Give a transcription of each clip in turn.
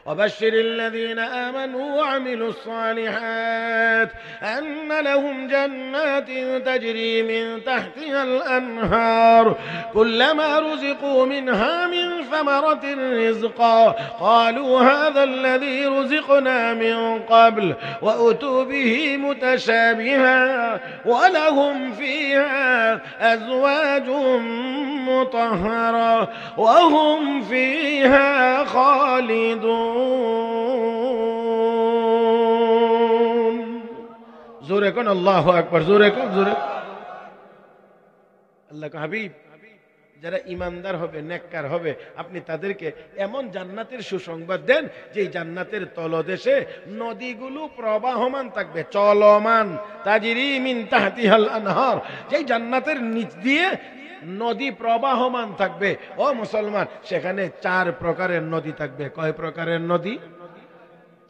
وبشر الذين آمنوا وعملوا الصالحات أن لهم جنات تجري من تحتها الأنهار كلما رزقوا منها من ثمرة رزقا قالوا هذا الذي رزقنا من قبل وأتوا به متشابها ولهم فيها أزواج مطهرة وهم فيها خالدون زورة كن الله أكبر زورة كن زورة الله को হাবিব যারা ঈমানদার হবে নেককার হবে আপনি তাদেরকে এমন জান্নাতের সুসংবাদ দেন যে জান্নাতের তলদেশে নদীগুলো প্রবাহমান থাকবে চলমান তাজরি মিন তাহতিহাল আনহার যে জান্নাতের নিচ দিয়ে নদী প্রবাহমান থাকবে ও মুসলমান সেখানে চার প্রকারের নদী থাকবে কয় প্রকারের নদী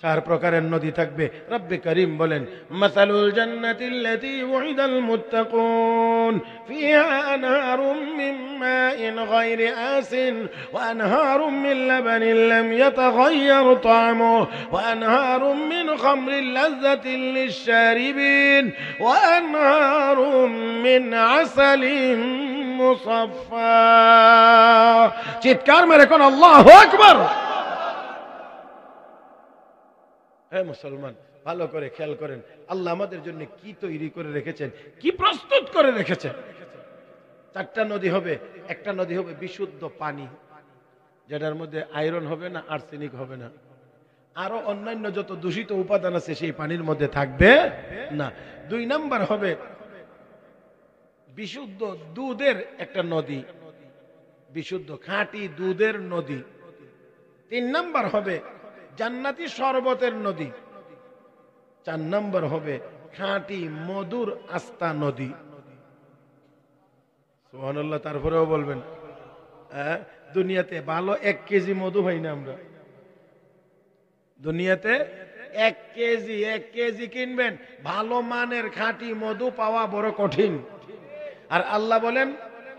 চার প্রকারের নদী থাকবে রব্বে করিম বলেন মাসালুল জান্নাতিল্লাতী ওয়াইদাল মুত্তাকুন ফিহা আনহারুম মিন মাইন গায়রি আসিন ওয়া আনহারুম মিন লাবানিন লাম ইয়াতাগায়্যার তা'মুহু ওয়া আনহারুম মিন খামরিন লাযযাতিন লিশ-শারিবিন ওয়া আনহারুম মিন আসালিন মুসাফফা চিৎকার মেরে কোন আল্লাহু আকবার হে মুসলমান ভালো করে খেয়াল করেন আল্লাহ আমাদের জন্য কি তৈরি করে রেখেছেন কি প্রস্তুত করে রেখেছেন চারটা নদী হবে একটা নদী হবে বিশুদ্ধ পানি যেটার মধ্যে আয়রন হবে না আর্সেনিক হবে না আরো অন্যান্য যত দূষিত উপাদান আছে সেই পানির মধ্যে থাকবে না দুই নাম্বার হবে বিশুদ্ধ দুধের একটা নদী বিশুদ্ধ খাঁটি দুধের নদী তিন নাম্বার হবে জান্নাতি শরবতের নদী চার নম্বর হবে খাঁটি মধুর আস্তা নদী সুবহানাল্লাহ তারপরেও বলবেন দুনিয়াতে ভালো 1 কেজি মধু হয় না আমরা দুনিয়াতে 1 কেজি কিনবেন ভালো মানের খাঁটি মধু পাওয়া বড় কঠিন আর আল্লাহ বলেন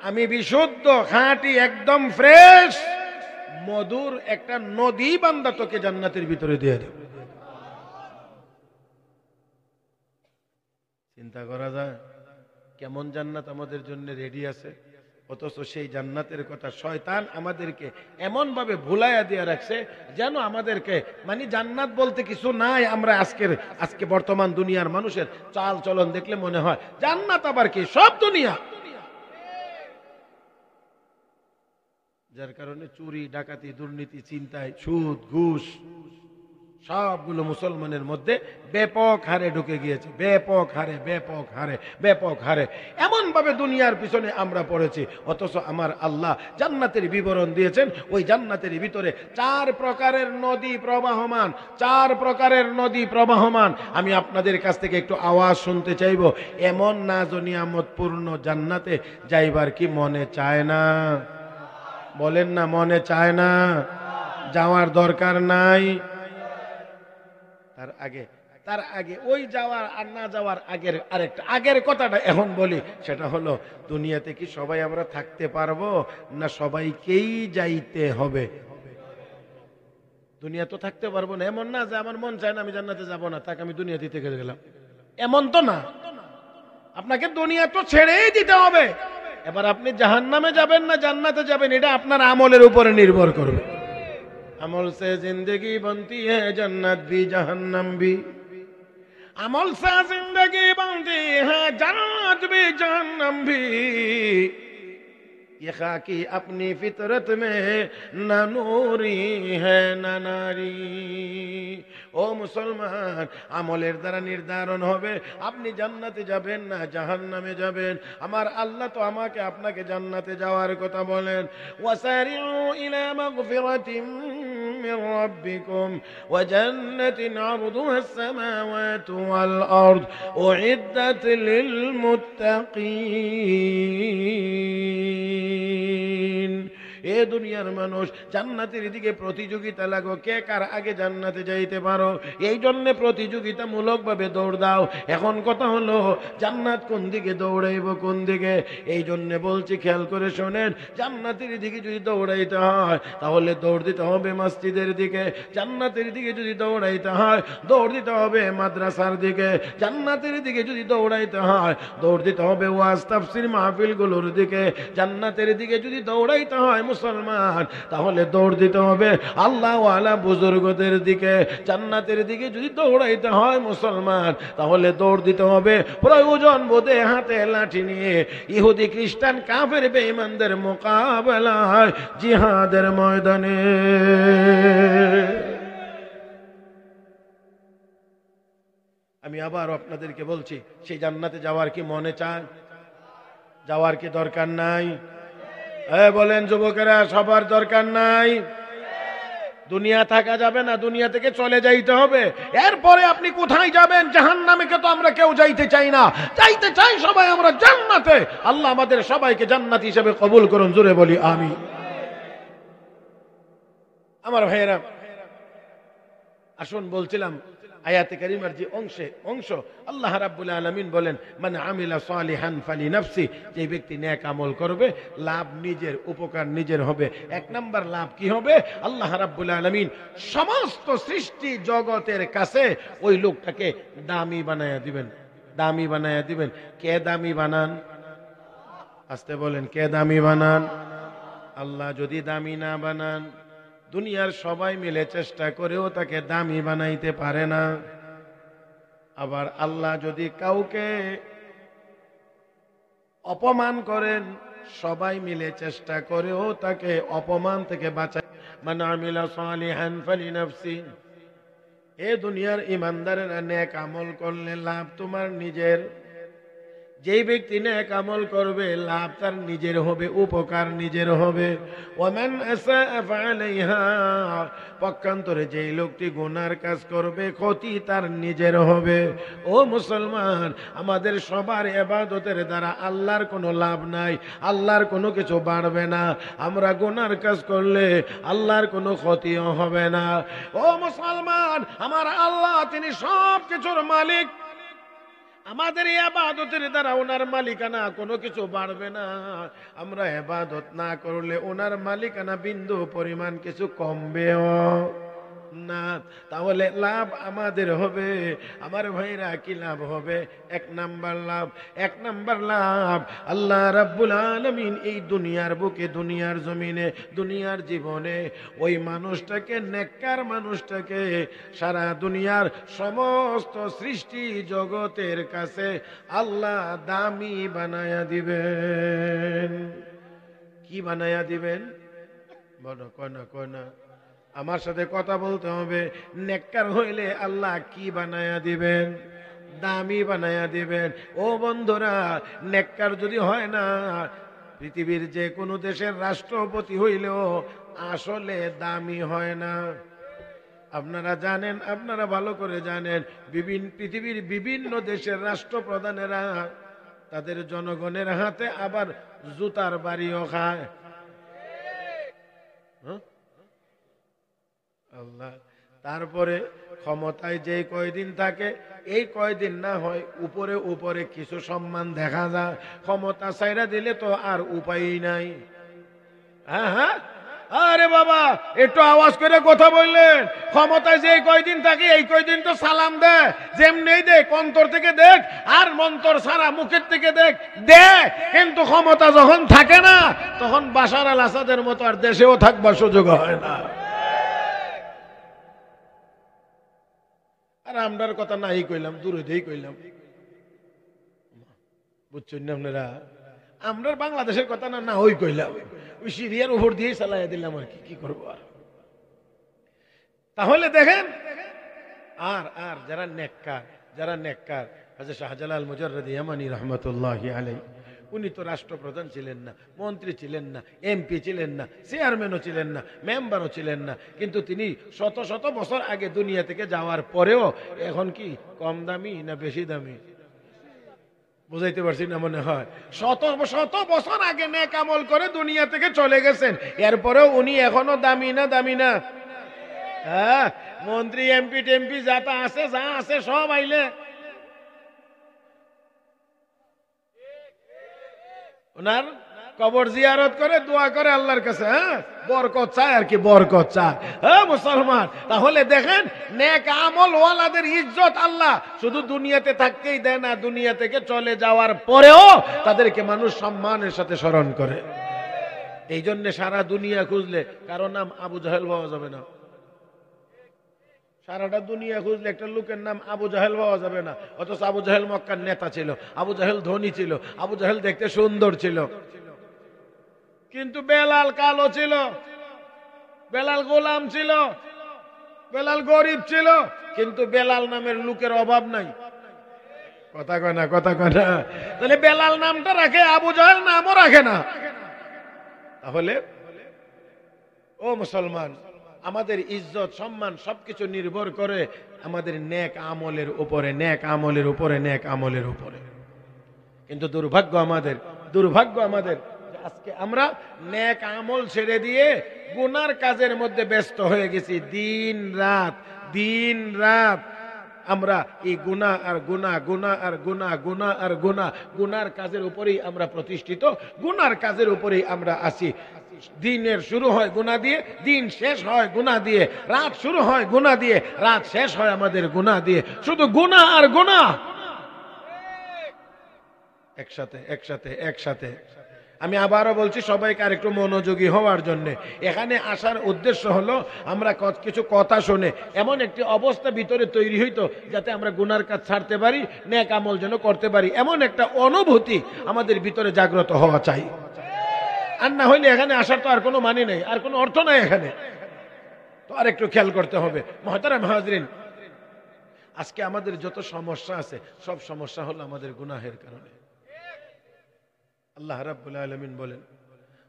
আমি বিশুদ্ধ খাঁটি একদম ফ্রেশ মধুর একটা নদী বান্দা তোকে জান্নাতের ভিতরে দিয়ে দেব চিন্তা করা যায় কেমন জান্নাত আমাদের জন্য রেডি আছে অথচ সেই জান্নাতের কথা শয়তান আমাদেরকে এমন ভাবে ভুলাইয়া দিয়ে রাখছে যেন আমাদেরকে মানে জান্নাত বলতে কিছু নাই আমরা আজকে বর্তমান দুনিয়ার মানুষের চাল চলন দেখলে মনে হয় জান্নাত আবার কি সব দুনিয়া যার কারণে চুরি ডাকাতি দুর্নীতি চিন্তায় সুদ ঘুষ সবগুলো মুসলমানের মধ্যে ব্যাপক হারে ঢুকে গিয়েছে ব্যাপক হারে এমন ভাবে দুনিয়ার পিছনে আমরা পড়েছি অথচ আমার আল্লাহ জান্নাতের বিবরণ দিয়েছেন ওই জান্নাতের ভিতরে চার প্রকারের নদী প্রবাহমান আমি আপনাদের কাছ থেকে একটু আওয়াজ শুনতে চাইবো এমন নাজ ও নিয়ামতপূর্ণ জান্নাতে যাইবার কি মনে চায় না বলেন না মনে চায় না যাওয়ার দরকার নাই তার আগে ওই যাওয়ার আর না যাওয়ার আগের কথাটা এখন বলি সেটা হলো দুনিয়াতে কি সবাই আমরা থাকতে পারবো না সবাইকেই যাইতে হবে দুনিয়া তো থাকতে পারবো না এমন না যে আমার মন চায় না আমি জান্নাতে যাব না তাকে আমি দুনিয়াতে থেকে গেলাম এমন তো না আপনাকে দুনিয়া তো ছেড়েই দিতে হবে এবার আপনি জাহান্নামে যাবেন না জান্নাতে যাবেন এটা আপনার আমলের উপরে নির্ভর করবে अमल से जिंदगी बनती है जन्नत भी जहन्नम भी अमल से जिंदगी बनती है जन्नत भी जहन्नम भी ये खाकी अपनी फितरत में न नूरी है न नारी ও মুসলমান আমলের দ্বারা নির্ধারণ হবে আপনি জান্নাতে যাবেন না জাহান্নামে যাবেন আমার আল্লাহ তো আমাকে আপনাকে জান্নাতে যাওয়ার কথা বলেন ওয়াসারিউ ইলা মাগফিরাতিন মির রাব্বিকুম ওয়া জান্নাতিন আরদুহা আস-সামাওয়াতু ওয়াল আরদ উইদ্দাত লিল মুত্তাকিন এ দুনিয়ার মানুষ, জান্নাতের দিকে প্রতিযোগিতা লাগো, কে কার আগে জান্নাতে যাইতে পারো, এই জন্য প্রতিযোগিতামূলক ভাবে দৌড় দাও। এখন কথা হলো জান্নাত কোন দিকে দৌড়াইব, কোন দিকে? এই জন্য বলছি খেয়াল করে শোনেন, জান্নাতের দিকে যদি দৌড়াইতে হয় তাহলে দৌড় দিতে হবে মসজিদের দিকে, জান্নাতের দিকে যদি দৌড়াইতে হয় দৌড় দিতে হবে মাদ্রাসার দিকে, জান্নাতের দিকে যদি দৌড়াইতে হয় দৌড় দিতে হবে ওয়াজ তাফসীর মাহফিলগুলোর দিকে, জান্নাতের দিকে যদি দৌড়াইতে হয় মুসলমান তাহলে দৌড় দিতে হবে আল্লাহ ওয়ালা বুজুর্গদের দিকে, জান্নাতের দিকে যদি দৌড়াইতে হয় মুসলমান তাহলে দৌড় দিতে হবে প্রয়োজন বোধে হাতে লাঠি নিয়ে ইহুদি খ্রিস্টান কাফের বেঈমানদের মোকাবেলায় জিহাদের ময়দানে। আমি আবার আপনাদেরকে বলছি, সেই জান্নাতে যাওয়ার কি মনে চায়? যাওয়ার কি দরকার নাই? বলেন যুবকেরা, সবার দরকার নাই? দুনিয়া থাকা যাবে না, দুনিয়া থেকে চলে যাইতে হবে। এরপরে আপনি কোথায় যাবেন? জাহান্নামে তো আমরা কেউ যাইতে চাই না, যাইতে চাই সবাই আমরা জান্নাতে। আল্লাহ আমাদের সবাইকে জান্নাত হিসেবে কবুল করুন, জোরে বলি আমিন। আমার ভাইয়েরা, আসুন বলছিলাম আয়াতে কারিমার যে অংশ আল্লাহ রাব্বুল আলামিন বলেন, মান আমিলা সালিহান ফালিনাফসি, যে ব্যক্তি নেক আমল করবে লাভ নিজের, উপকার নিজের হবে। এক নাম্বার লাভ কি হবে? আল্লাহ রাব্বুল আলামিন সমস্ত সৃষ্টি জগতের কাছে ওই লোকটাকে দামি বানায়া দিবেন, দামি বানায়া দিবেন। কে দামি বানান? আস্তে বলেন, কে দামি বানান? আল্লাহ যদি দামি না বানান, দুনিয়ার সবাই মিলে চেষ্টা করেও তাকে দামি বানাইতে পারে না। আবার আল্লাহ যদি কাউকে অপমান করেন, সবাই মিলে চেষ্টা করেও তাকে অপমান থেকে বাঁচায়। মান আমিলা সালিহান ফালিনাফসি, এ দুনিয়ার ইমানদারেরা নেক আমল করলে লাভ তোমার নিজের। যেই ব্যক্তি নেক আমল করবে লাভ তার নিজের হবে, উপকার নিজের হবে। ওয়ামান আসাআ ফাআলাইহা, পক্ষান্তরে যেই লোকটি গুনার কাজ করবে ক্ষতি তার নিজের হবে। ও মুসলমান, আমাদের সবার ইবাদতের দ্বারা আল্লাহর কোনো লাভ নাই, আল্লাহর কোনো কিছু বাড়বে না। আমরা গুনার কাজ করলে আল্লাহর কোনো ক্ষতিও হবে না। ও মুসলমান, আমার আল্লাহ তিনি সব কিছুর মালিক, আমাদের ইবাদতের দ্বারা ওনার মালিকানা কোনো কিছু বাড়বে না। আমরা ইবাদত না করলে ওনার মালিকানা বিন্দু পরিমাণ কিছু কমবেও না। তাহলে লাভ আমাদের হবে। আমার ভাইরা, কি লাভ হবে? এক নাম্বার লাভ আল্লাহ রাব্বুল আলামিন এই দুনিয়ার বুকে, দুনিয়ার জমিনে, দুনিয়ার জীবনে ওই মানুষটাকে, নেককার মানুষটাকে সারা দুনিয়ার সমস্ত সৃষ্টি জগতের কাছে আল্লাহ দামি বানায়া দিবেন। কি বানায়া দিবেন? বলো, কনা আমার সাথে কথা বলতে হবে। নেককার হইলে আল্লাহ কি বানায়া দিবেন? দামি বানায়া দিবেন। ও বন্ধুরা, নেককার যদি হয় না, পৃথিবীর যে কোনো দেশের রাষ্ট্রপতি হইলেও আসলে দামি হয় না। আপনারা জানেন, আপনারা ভালো করে জানেন, পৃথিবীর বিভিন্ন দেশের রাষ্ট্রপ্রধানেরা তাদের জনগণের হাতে আবার জুতার বাড়িও খায়। আল্লাহ, তারপরে ক্ষমতায় যে কয়দিন থাকে, এই কয়দিন না হয় উপরে উপরে কিছু সম্মান দেখা যায়, ক্ষমতা ছাইরা দিলে তো আর উপায়ই নাই। হ্যাঁ, আরে বাবা, একটু আওয়াজ করে কথা বললেন। ক্ষমতায় যে কয়দিন থাকে এই কয়দিন তো সালাম দেয়, যেমনি দেখ, অন্তর থেকে দেখ আর মন্তর সারা মুখের থেকে দেখ, কিন্তু ক্ষমতা যখন থাকে না তখন বাশার আল আসাদের মতো আর দেশেও থাকবার সুযোগ হয় না। আর আমরার কথা নাই কইলাম, দূরে দিয়ে কইলাম, বুঝছেন না আপনারা? আমরার বাংলাদেশের কথা না ওই কইলাম, ওই সিরিয়ার উপর দিয়ে চালাইয়া দিলাম আর কি করবো আর। তাহলে দেখেন, আর যারা নেককার, হযরত শাহজালাল মুজাররদি ইয়ামানি রাহমাতুল্লাহি আলাইহি, উনি তো রাষ্ট্রপ্রধান ছিলেন না, মন্ত্রী ছিলেন না, এমপি ছিলেন না, চেয়ারম্যানও ছিলেন না, মেম্বারও ছিলেন না, কিন্তু তিনি শত শত বছর আগে দুনিয়া থেকে যাওয়ার পরেও এখন কি কম দামি না বেশি দামি? বুঝাইতে পারছি না মনে হয়? শত শত বছর আগে নেক আমল করে দুনিয়া থেকে চলে গেছেন, এরপরেও উনি এখনো দামি না? দামি না? হ্যাঁ, মন্ত্রী এমপি টেমপি যা আছে সব আইলে ওনার কবর জিয়ারত করে দোয়া করে আল্লাহর কাছে, হ্যাঁ, বরকত চায় আর কি, বরকত চায়। হ্যাঁ মুসলমান, তাহলে দেখেন নেক আমল ওয়ালাদের ইজ্জত আল্লাহ শুধু দুনিয়াতে থাকতেই দেয় না, দুনিয়া থেকে চলে যাওয়ার পরেও তাদেরকে মানুষ সম্মানের সাথে স্মরণ করে। এই জন্য সারা দুনিয়া খুঁজলে কারো নাম আবু জাহেল পাওয়া যাবে না। সারাটা দুনিয়া খুঁজলে একটা লোকের নাম আবু জাহেল পাওয়া যাবে না, অথচ আবু জাহেল মক্কার নেতা ছিল, আবু জাহেল ধনী ছিল, আবু জাহেল দেখতে সুন্দর ছিল, কিন্তু বেলাল কালো ছিল, বেলাল গোলাম ছিল, বেলাল গরিব ছিল, কিন্তু বেলাল নামের লোকের অভাব নাই। কথা কয় না? কথা কয় না? তাহলে বেলাল নামটা রাখে, আবু জাহেল নামও রাখে না। তাহলে ও মুসলমান, আমাদের ইজ্জত সম্মান সবকিছু নির্ভর করে আমাদের নেক আমলের উপরে, নেক আমলের উপরে, নেক আমলের উপরে। কিন্তু দুর্ভাগ্য আমাদের আজকে আমরা নেক আমল ছেড়ে দিয়ে গুনার কাজের মধ্যে ব্যস্ত হয়ে গেছি। দিন রাত আমরা এই গুনাহ আর গুনাহ, গুনাহ আর গুনাহ, গুনাহ আর গুনাহ, গুনার কাজের উপরেই আমরা প্রতিষ্ঠিত, গুনার কাজের উপরেই আমরা আছি। দিনের শুরু হয় গুনাহ দিয়ে, দিন শেষ হয় গুনাহ দিয়ে, রাত শুরু হয় গুনাহ দিয়ে, রাত শেষ হয় আমাদের গুনাহ দিয়ে, শুধু গুনাহ আর গুনাহ একসাথে। আমি আবারও বলছি সবাইকে আরেকটু মনোযোগী হওয়ার জন্য। এখানে আসার উদ্দেশ্য হলো আমরা কিছু কথা শুনে এমন একটি অবস্থা ভিতরে তৈরি হইতো যাতে আমরা গুনার কাজ ছাড়তে পারি, নেক আমল যেন করতে পারি, এমন একটা অনুভূতি আমাদের ভিতরে জাগ্রত হওয়া চাই। আর না হইলে এখানে আসার তো আর কোনো মানে নেই, আর কোনো অর্থ নাই এখানে। তো আর একটু খেয়াল করতে হবে। মুহতারাম হাজরিন, আজকে আমাদের যত সমস্যা আছে সব সমস্যা হলো আমাদের গুনাহের কারণে। আল্লাহ রাব্বুল আলামিন বলেন,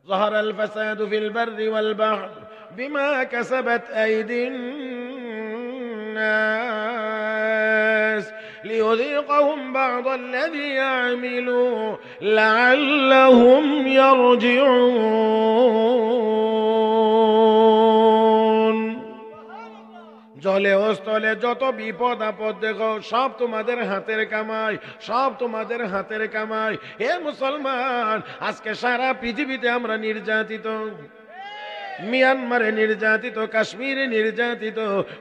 যাহারাল ফাসাদু ফিল বাররি ওয়াল বাহর বিমা কাসাবাত আইদিন নাস লিয়ুযীকাহুম বা'দাল্লাযী আমিলু লা'আল্লাহুম ইয়ারজিউন। জলে ও স্থলে যত বিপদ আপদ দেখো সব তোমাদের হাতের কামাই, সব তোমাদের হাতের কামাই। হে মুসলমান, আজকে সারা পৃথিবীতে আমরা নির্যাতিত, মিয়ানমারে নির্যাতিত, কাশ্মীরে নির্যাতিত,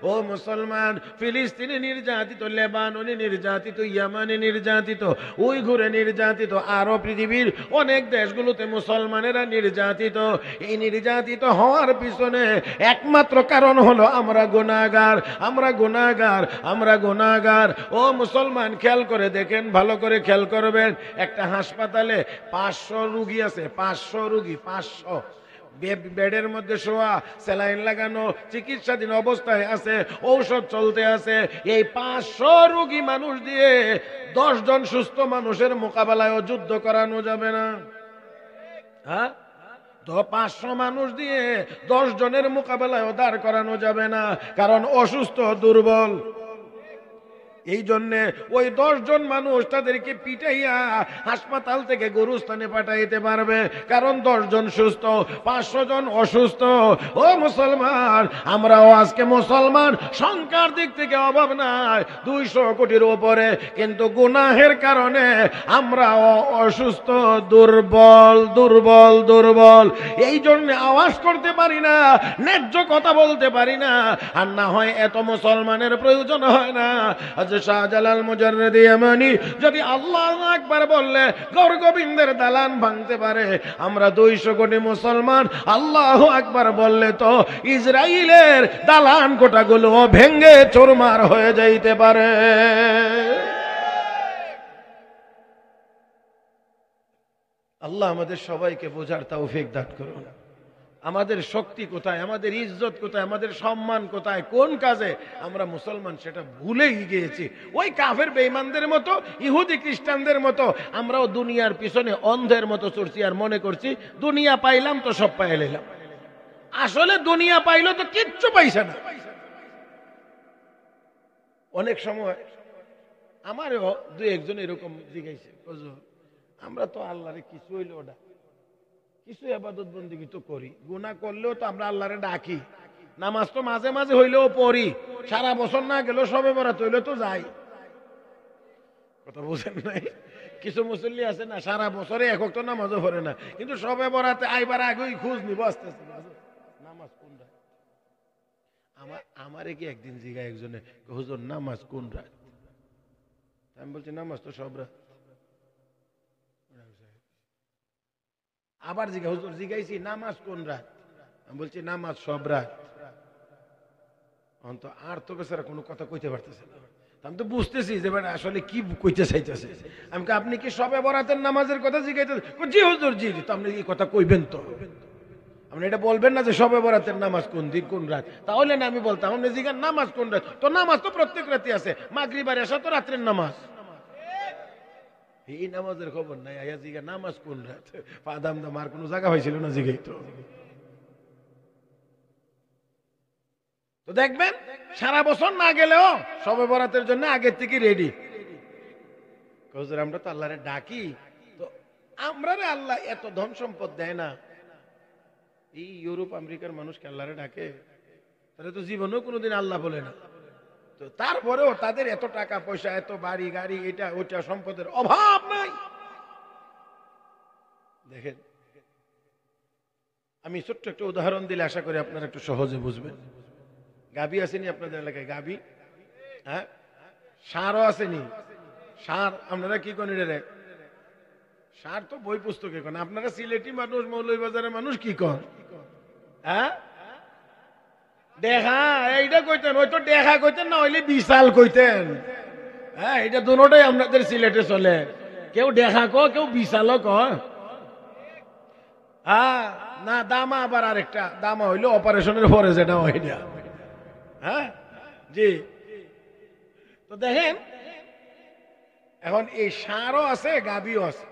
ও মুসলমান, ফিলিস্তিনে নির্যাতিত, লেবাননে নির্যাতিত, ইয়ামানে নির্যাতিত, উইঘুরে নির্যাতিত, আরো পৃথিবীর অনেক দেশগুলোতে মুসলমানেরা নির্যাতিত। এই নির্যাতিত হওয়ার পিছনে একমাত্র কারণ হলো আমরা গুনাহগার, আমরা গুনাহগার, আমরা গুনাহগার। ও মুসলমান, খেয়াল করে দেখেন, ভালো করে খেয়াল করবেন। একটা হাসপাতালে 500 রোগী আছে, 500 রোগী, 500 বেডের মধ্যে শোয়া, স্যালাইন লাগানো, চিকিৎসাধীন অবস্থায় আছে, ঔষধ চলতে আছে। এই 500 রোগী মানুষ দিয়ে 10 জন সুস্থ মানুষের মোকাবেলায় যুদ্ধ করানো যাবে না? হ্যাঁ, তো 500 মানুষ দিয়ে 10 জনের মোকাবেলায় দাঁড় করানো যাবে না, কারণ অসুস্থ, দুর্বল। এই জন্যে ওই 10 জন মানুষ তাদেরকে পিটাইয়া হাসপাতাল থেকে গরুস্থানে পাঠাইতে পারবে, কারণ 10 জন সুস্থ, 500 জন অসুস্থ। ও মুসলমান, আমরাও আজকে মুসলমান, সংখ্যার দিক থেকে অভাব নাই, 200 কোটির উপরে, কিন্তু গুনাহের কারণে আমরাও অসুস্থ, দুর্বল দুর্বল দুর্বল। এই জন্য আওয়াজ করতে পারি না, ন্যায্য কথা বলতে পারি না। আর না হয় এত মুসলমানের প্রয়োজন হয় না। শাহজালাল মুজাররিদি ইয়ামানি যদি আল্লাহু আকবার বললে গৌর গোবিন্দের দালান ভাঙতে পারে, আমরা 200 কোটি মুসলমান আল্লাহু আকবার বললে তো ইসরাইলের দালান কোটাগুলো ভেঙে চুরমার হয়ে যাইতে পারে। আল্লাহ আমাদের সবাইকে বোঝার তৌফিক দান করুন। আমাদের শক্তি কোথায়, আমাদের ইজ্জত কোথায়, আমাদের সম্মান কোথায়, কোন কাজে আমরা মুসলমান সেটা ভুলেই গিয়েছি। ওই কাফের বেঈমানদের মতো, ইহুদি খ্রিস্টানদের মতো আমরাও দুনিয়ার পিছনে অন্ধের মতো চড়ছি আর মনে করছি দুনিয়া পাইলাম তো সব পাইয়ে নিলাম। আসলে দুনিয়া পাইলো তো কিচ্ছু পাইছে না। অনেক সময় আমারও দুই একজন এরকম জিজ্ঞাসা, হুজুর আমরা তো আল্লাহরে কিছু হইলে ওটা কিছু ইবাদত বন্দেগী তো করি, গুনাহ করলেও তো আমরা আল্লাহরে ডাকি, নামাজ তো মাঝে মাঝে হইলেও পড়ি, সারা বছর না গেলেও সবে বরাত হইলে তো যাই। কথা বুঝেন নাই? কিছু মুসল্লি আছে না সারা বছরে একক তো নামাজও পড়ে না, কিন্তু সবে বরাতে আইবার আগেই খোঁজ নিব আস্তে আস্তে নামাজ কোন রাত। আমারে কি একদিন জিগা একজনে, হুজুর নামাজ কোন রাত? আমি বলছি নামাজ তো সব রাত। আবার জিগা, হুজুর জিগাইছি নামাজ কোন রাত? আমি বলছি নামাজ সব রাত। অন্ত আর তো বেচারা কোনো কথা কইতে পারতেছে না। আমি তো বুঝতেছি যে আসলে কি কইতে চাইতেছে। আমি আপনি কি সবে বরাতের নামাজের কথা জিগাইতেছেন? জি হুজুর জি। তো আপনি এই কথা কইবেন তো, আপনি এটা বলবেন না যে সবে বরাতের নামাজ কোন দিন কোন রাত, তাহলে না আমি বলতাম। আপনি জিগান নামাজ কোন রাত, তো নামাজ তো প্রত্যেক রাতে আছে, মাগরিব আর এশা তো রাতের নামাজ। এই নামাজের খবর নাই, আয়া জিগা নামাজ কোন রাত? পাদাম দাম আর কোনো জায়গা হয়েছিল না জিগাই তো। তো দেখবেন সারা বছর না গেলেও সবে বরাতের জন্য আগের থেকে রেডি। হুজুর আমরা তো আল্লাহরে ডাকি, তো আমরা রে আল্লাহ এত ধন সম্পদ দেয় না। এই ইউরোপ আমেরিকার মানুষকে আল্লাহরে ডাকে, তারা তো জীবনেও কোনোদিন আল্লাহ বলে না। তো তারপরেও তাদের এত টাকা পয়সা, এত বাড়ি গাড়ি, এটা ওইটা সম্পদের অভাব নাই। দেখেন, আমি ছোট্ট একটা উদাহরণ দিলে আশা করি আপনারা একটু সহজে বুঝবেন। গাবি আসেনি আপনাদের এলাকায়? গাবি, হ্যাঁ, ষাঁড়ও আসেনি? ষাঁড় আপনারা কি করেন রে? ষাঁড় তো বই পুস্তকে কোন, আপনারা সিলেটি মানুষ, মৌলভীবাজারের মানুষ কি কন? হ্যাঁ, দেখা এইটা কইতেন, ওই তো দেখা কইতেন না হইলে বিশাল কইতেন। হ্যাঁ, এটা দুটোটাই আপনাদের সিলেটে চলে, কেউ দেখা ক, কেউ বিশালও ক। হ্যাঁ, না দামা আবার আরেকটা দামা হইলো অপারেশনের পরে যেটা হয় না। হ্যাঁ জি। তো দেখেন এখন এই ষাঁড়ও আছে, গাভীও আছে।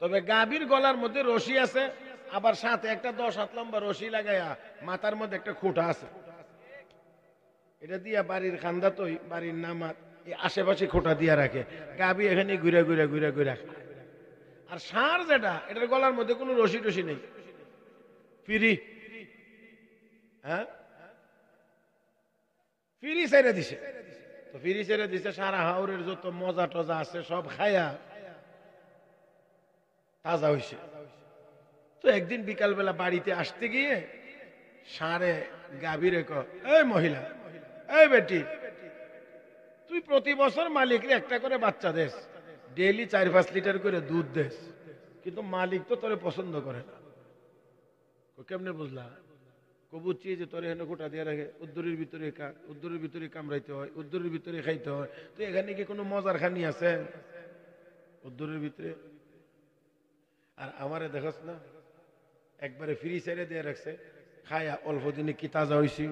তবে গাভীর গলার মধ্যে রশি আছে, আবার সাথে একটা 10 হাত লম্বা রশি লাগাইয়া মাথার মধ্যে একটা খুঁটা আছে, এটা দিয়া বাড়ির খান্দা তো বাড়ির নামাত আশেপাশে খোঁটা দিয়া রাখে। গাভী এখানে ঘুরে ঘুরে ঘুরে ঘুরে রাখে। আর ষাঁড় যেটা, এটার গলার মধ্যে কোনো রশি টসি নেই, ফ্রি। হ্যাঁ, ফ্রি ছেড়ে দিছে। তো ফ্রি ছেড়ে দিছে, সারা হাওরের যত মজা টজা আছে সব খায়া তাজা হইছে। তো একদিন বিকালবেলা বাড়িতে আসতে গিয়ে ষাঁড়ে গাভীরে ক, এই মহিলা, এই বেটি, তুই প্রতি বছর মালিকরে একটা করে বাচ্চা দেস, ডেইলি 4-5 লিটার করে দুধ দেস, কিন্তু মালিক তো তোরে পছন্দ করে না। কেমনে বুঝলা? বুঝছি যে তোর এখানে গোটা দিয়ে রাখে, উদ্দুরের ভিতরে উদ্দুরের ভিতরে কামড়াইতে হয়, উদ্দুরের ভিতরে খাইতে হয়। তো এখানে কি কোনো মজার খানি আছে উদ্দুরের ভিতরে? আর আমারে দেখাস না একবারে ফ্রি ছেড়ে দিয়ে রাখছে, খায়া অল্প দিনে কি তাজা হইছি।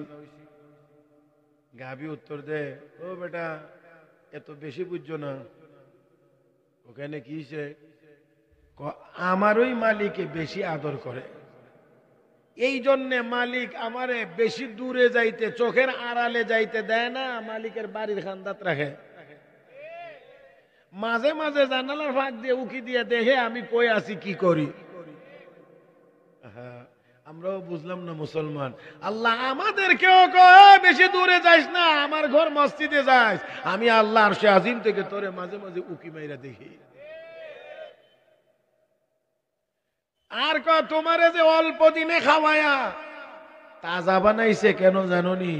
গাভী উত্তর দে, ও বেটা এত বেশি বুঝছো না, ওখানে কি হইছে? আমার ওই মালিকে বেশি আদর করে, এই জন্যে মালিক আমারে বেশি দূরে যাইতে, চোখের আড়ালে যাইতে দেয় না, মালিকের বাড়ির খান্দাত রাখে। মাঝে মাঝে জানালার ফাঁক দিয়ে উকি দিয়ে দেখে আমি কই আছি কি করি। হ্যাঁ, আমরাও বুঝলাম না মুসলমান। আল্লাহ আমাদেরকেও কয় বেশি দূরে যাইস না, আমার ঘর মসজিদে যাইস, আমি আল্লাহ আরশে আজিম থেকে তোরে মাঝে মাঝে উকি মাইরা দেখি। আর ক তোমারে যে অল্প দিনে খাওয়ায়া তাজা বানাইছে কেন জানোনি?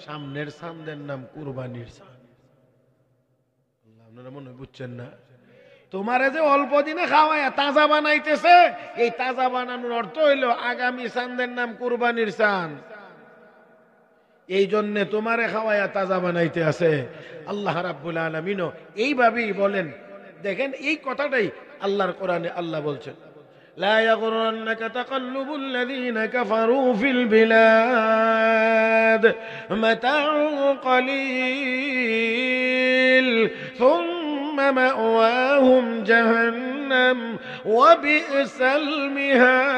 সামনের চাঁদের নাম কুরবানির চাঁদ। আপনারা মনে বুঝছেন না? তোমারে যে অল্প দিনে খাওয়ায়া তাজা বানাইতেছে, এই তাজা বানানোর অর্থ হইল আগামী চাঁদের নাম কুরবানির চাঁদ, এই জন্য তোমারে খাওয়ায়া তাজা বানাইতে আছে। আল্লাহ রাব্বুল আলামিনও এইভাবেই বলেন। দেখেন এই কথাটাই আল্লাহর কোরআনে আল্লাহ বলছেন, لا يغرنك تقلب الذين كفروا في البلاد متاع قليل ثم مأواهم جهنم وبئس المهاد।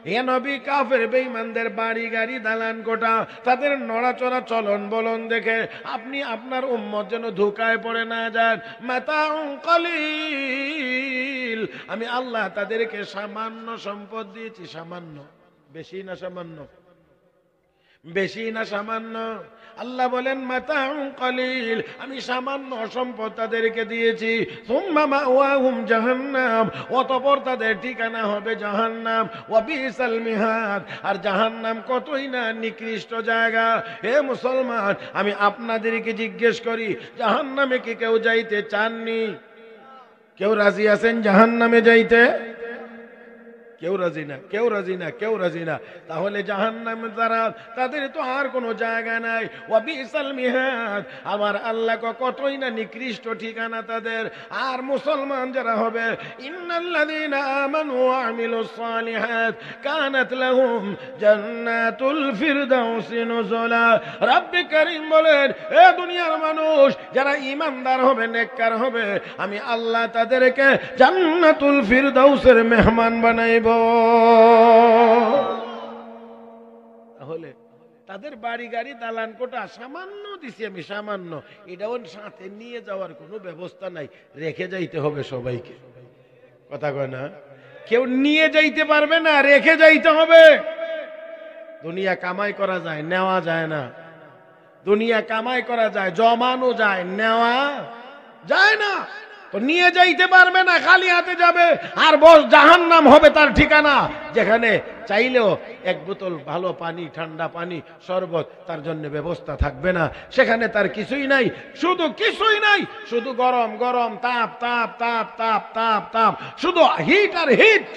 হে নবী, কাফের বেঈমানদের বাড়ি গাড়ি দালান কোঠা তাদের নড়াচড়া চলন বলন দেখে আপনি আপনার উম্মত যেন ধোঁকায় পড়ে না যান। মাতাউন কলিল, আমি আল্লাহ তাদেরকে সামান্য সম্পদ দিয়েছি। সামান্য, বেশি না সামান্য? বেশি না সামান্য? আল্লাহ বলেন মাতাউন কলিল, আমি সামান্য সম্পদ তাদেরকে দিয়েছি। সুম্মা মাওয়াহুম জাহান্নাম, অতঃপর তাদের ঠিকানা হবে জাহান্নাম। ওয়া বিসাল মিহাদ, আর জাহান্নাম কতই না নিকৃষ্ট জায়গা। হে মুসলমান, আমি আপনাদেরকে জিজ্ঞেস করি, জাহান্নামে কি কেউ যাইতে চাননি? কেউ রাজি আছেন জাহান্নামে যাইতে? কেউ রাজি না, কেউ রাজি না, কেউ রাজি না। তাহলে জাহান্নামে যারা, তাদের তো আর কোনো জায়গা নাই। ওয়া বিসাল মিহাদ, আমার আল্লাহ কতই না নিকৃষ্ট ঠিকানা তাদের। আর মুসলমান যারা হবে, ইন্নাল্লাযীনা আমানু ওয়া আমিলুস সালিহাত কানাত লাহুম জান্নাতুল ফিরদাউসি নুজুলা। রব্বে কারীম বলেন, এ দুনিয়ার মানুষ যারা ঈমানদার হবে, নেককার হবে, আমি আল্লাহ তাদেরকে জান্নাতুল ফিরদাউসের মেহমান বানাইব। তাহলে তাদের বাড়ি গাড়ি দালান কোঠা সামান্য দিছি আমি, সামান্য। এটাও সাথে নিয়ে যাওয়ার কোনো ব্যবস্থা নাই, রেখে যাইতে হবে সবাইকে। কথা কয় না? কেউ নিয়ে যাইতে পারবে না, রেখে যাইতে হবে। দুনিয়া কামাই করা যায়, নেওয়া যায় না। দুনিয়া কামাই করা যায়, জমানো যায়, নেওয়া যায় না। তো নিয়ে যাইতে পারবে না, খালি হাতে যাবে। আর বস জাহান্নাম হবে তার ঠিকানা, যেখানে চাইলেও এক বোতল ভালো পানি, ঠান্ডা পানি, শরবত তার জন্য ব্যবস্থা থাকবে না। সেখানে তার কিছুই নাই, শুধু কিছুই নাই, শুধু গরম গরম, তাপ তাপ তাপ তাপ তাপ তাপ, শুধু হিট আর হিট।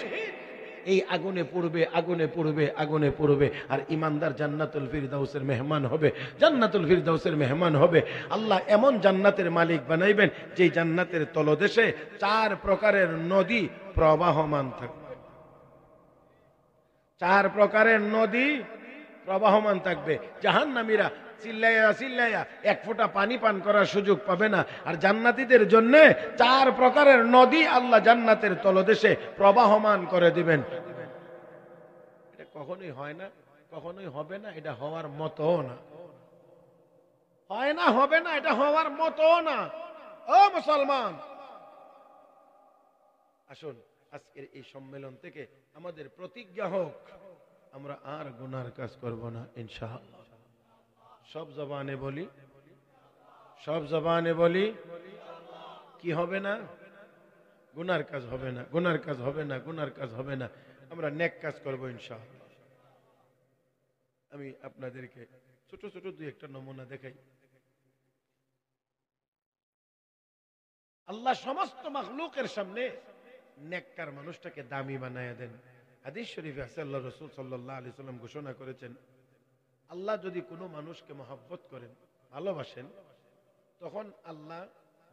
এই আগুনে পড়বে, আগুনে পড়বে, আগুনে পড়বে। আর ইমানদার জান্নাতুল ফিরদাউসের মেহমান হবে, জান্নাতুল ফিরদাউসের মেহমান হবে। আল্লাহ এমন জান্নাতের মালিক বানাইবেন যে জান্নাতের তলদেশে 4 প্রকারের নদী প্রবাহমান থাকবে। 4 প্রকারের নদী প্রবাহমান থাকবে। জাহান্নামীরা চিল্লাইয়া চিল্লাইয়া 1 ফোঁটা পানি পান করার সুযোগ পাবে না। আর জান্নাতীদের জন্য 4 প্রকারের নদী আল্লাহ জান্নাতের তলদেশে প্রবাহমান করে দিবেন। এটা কখনোই হয় না, কখনোই হবে না, এটা হওয়ার মতো না। হয় না, হবে না, এটা হওয়ার মতো না। ও মুসলমান, আসুন আজকের এই সম্মেলন থেকে আমাদের প্রতিজ্ঞা হোক, আমরা আর গুনার কাজ করব না ইনশাআল্লাহ। সব জবানে বলি, সব জবানে বলি, কি হবে না? গুনার কাজ হবে না, গুনার কাজ হবে না, গুনার কাজ হবে না। আমরা নেক কাজ করব ইনশাআল্লাহ। আমি আপনাদেরকে ছোট ছোট 2-1টা নমুনা দেখাই। আল্লাহ সমস্ত মাখলুকের সামনে নেককার মানুষটাকে দামি বানায় দেন। হাদিস শরীফে আছে, আল্লাহ রাসূল সাল্লাল্লাহু আলাইহি সাল্লাম ঘোষণা করেছেন, আল্লাহ যদি কোনো মানুষকে মহব্বত করেন, ভালোবাসেন, তখন আল্লাহ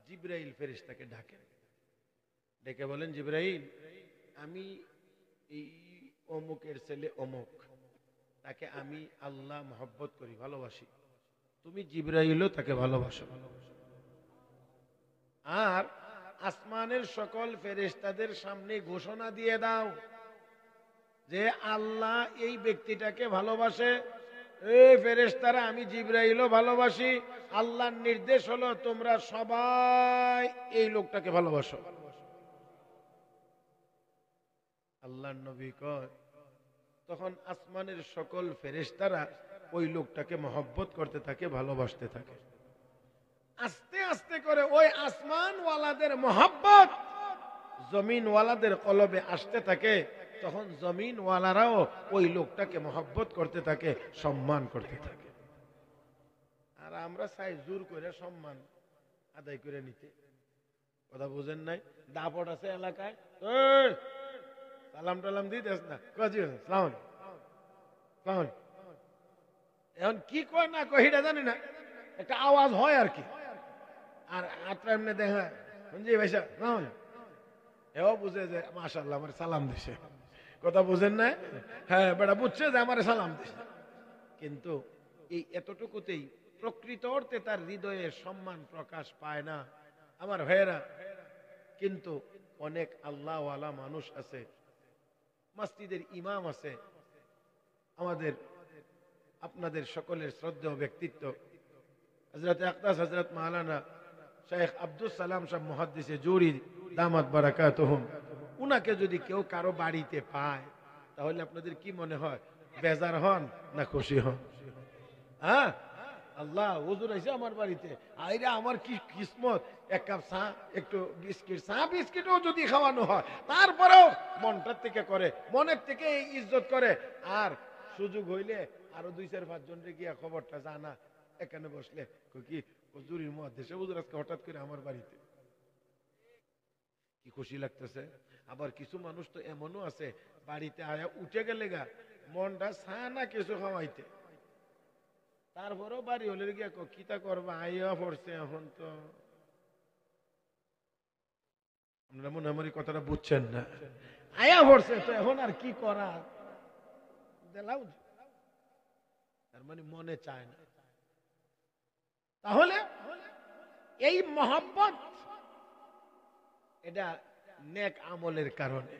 জিবরাইল ফেরেশতাকে ডাকেন। ডেকে বলেন, জিবরাইল, আমি এই অমুকের ছেলে অমুক, তাকে আমি আল্লাহ মহব্বত করি, ভালোবাসি, তুমি জিবরাইলও তাকে ভালোবাসো। আর আসমানের সকল ফেরেশতাদের সামনে ঘোষণা দিয়ে দাও যে আল্লাহ এই ব্যক্তিটাকে ভালোবাসে। এই ফেরেশতারা, আমি জিবরাইলও ভালোবাসি। আল্লাহর নির্দেশ হলো তোমরা সবাই এই লোকটাকে ভালোবাসো। আল্লাহর নবী কয়, তখন আসমানের সকল ফেরেশতারা ওই লোকটাকে মহব্বত করতে থাকে, ভালোবাসতে থাকে। আস্তে আস্তে করে ওই আসমানওয়ালাদের মহব্বত জমিনওয়ালাদের কলবে আসতে থাকে। তখন জমিনওয়ালারাও ওই লোকটাকে মহব্বত করতে থাকে, সম্মান করতে থাকে। আর আমরা চাই জোর করে সম্মান আদায় করে নিতে। কথা বুঝেন নাই? দাপট আছে এলাকায়, সালাম টালাম দিতেছ না, এখন কি কয় না কয় এটা জানি না, একটা আওয়াজ হয় আর কি। আর হাতটা এমনি দেখা, জি ভাই সালাম, এও বুঝে যে মাশাআল্লাহ আমার সালাম দিছে। কথা বুঝেন না? হ্যাঁ, বেটা বুঝছে যে আমার সালাম দিছে। কিন্তু এই এতটুকুতেই প্রকৃত অর্থে তার হৃদয়ে সম্মান প্রকাশ পায় না আমার ভাইয়েরা। কিন্তু অনেক আল্লাহওয়ালা মানুষ আছে মসজিদের ইমাম আছে, আমাদের আপনাদের সকলের শ্রদ্ধেয় ব্যক্তিত্ব হযরত আকদাস হযরত মাওলানা শেখ আব্দুল সালাম সাহেব মুহাদ্দিসে জুরি দামাত বারাকাতুহুম, উনাকে যদি কেউ কারো বাড়িতে পায় তাহলে আপনাদের কি মনে হয়, বেজার হন না খুশি হন? হ্যাঁ, আল্লাহ হুজুর আইছে আমার বাড়িতে, আইরে আমার কি কিসমত, এক কাপ চা, একটু বিস্কিট, চা বিস্কিটও যদি খাওয়ানো হয় তারপরেও মনটার থেকে করে, মনের থেকে ইজ্জত করে। আর সুযোগ হইলে আরো 2-4-5 জন রে গিয়া খবরটা জানা, এখানে বসলে কি হুজুরের মুহাদ্দিসে হুজুর আজকে হঠাৎ করে আমার বাড়িতে, কি খুশি লাগতেছে। আবার কিছু মানুষ তো এমনও আছে বাড়িতে আয়া উঠে গেলে গা মনটা চা না কিছু খাওয়াইতে, তারপরেও বাড়ি হলে গিয়া কিতা করবা, আইয়া পড়ছে এখন তো। আপনারা মনে আমার এই কথাটা বুঝছেন না, আয়া পড়ছে তো এখন আর কি করা, দিলাও, তার মানে মনে চায় না। তাহলে এই মহব্বত এটা নেক আমলের কারণে।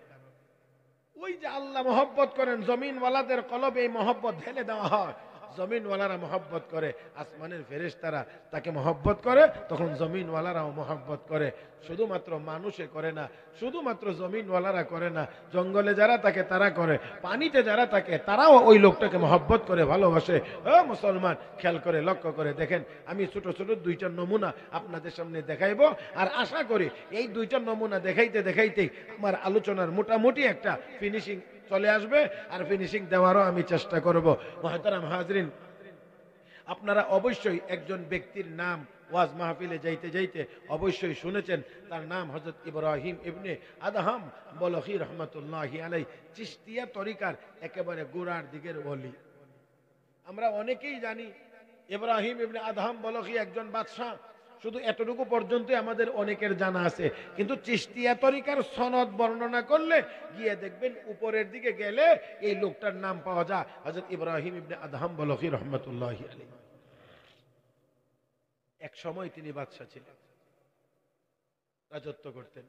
ওই যে আল্লাহ মহব্বত করেন, জমিনওয়ালাদের কলবে এই মহব্বত ঢেলে দেওয়া হয়, জমিনওয়ালারা মহব্বত করে, আসমানের ফেরেশতারা তাকে মহব্বত করে, তখন জমিনওয়ালারাও মহব্বত করে। শুধুমাত্র মানুষে করে না, শুধুমাত্র জমিনওয়ালারা করে না, জঙ্গলে যারা থাকে তারা করে, পানিতে যারা থাকে তারাও ওই লোকটাকে মহব্বত করে, ভালোবাসে। ও মুসলমান, খেয়াল করে লক্ষ্য করে দেখেন, আমি ছোট ছোট 2টা নমুনা আপনাদের সামনে দেখাইবো, আর আশা করি এই 2টা নমুনা দেখাইতে দেখাইতেই আমার আলোচনার মোটামুটি একটা ফিনিশিং চলে আসবে, আর ফিনিশিং দেওয়ারও আমি চেষ্টা করব। মুহতারাম হাজরিন, আপনারা অবশ্যই একজন ব্যক্তির নাম ওয়াজ মাহফিলে যাইতে যাইতে অবশ্যই শুনেছেন, তার নাম হযরত ইব্রাহিম ইবনে আদহাম বলখী রহমাতুল্লাহি আলাইহি, চিশতিয়া তরিকার একেবারে গোড়ার দিকের ওলি। আমরা অনেকেই জানি ইব্রাহিম ইবনে আদহাম বলখী একজন বাদশাহ, শুধু এতটুকু পর্যন্ত আমাদের অনেকের জানা আছে। কিন্তু চিশতিয়া তরিকার সনদ বর্ণনা করলে গিয়ে দেখবেন উপরের দিকে গেলে এই লোকটার নাম পাওয়া যায়, হযরত ইব্রাহিম ইবনে আদহাম বলখী রহমাতুল্লাহি আলাইহি। এক সময় তিনি বাদশা ছিলেন, রাজত্ব করতেন।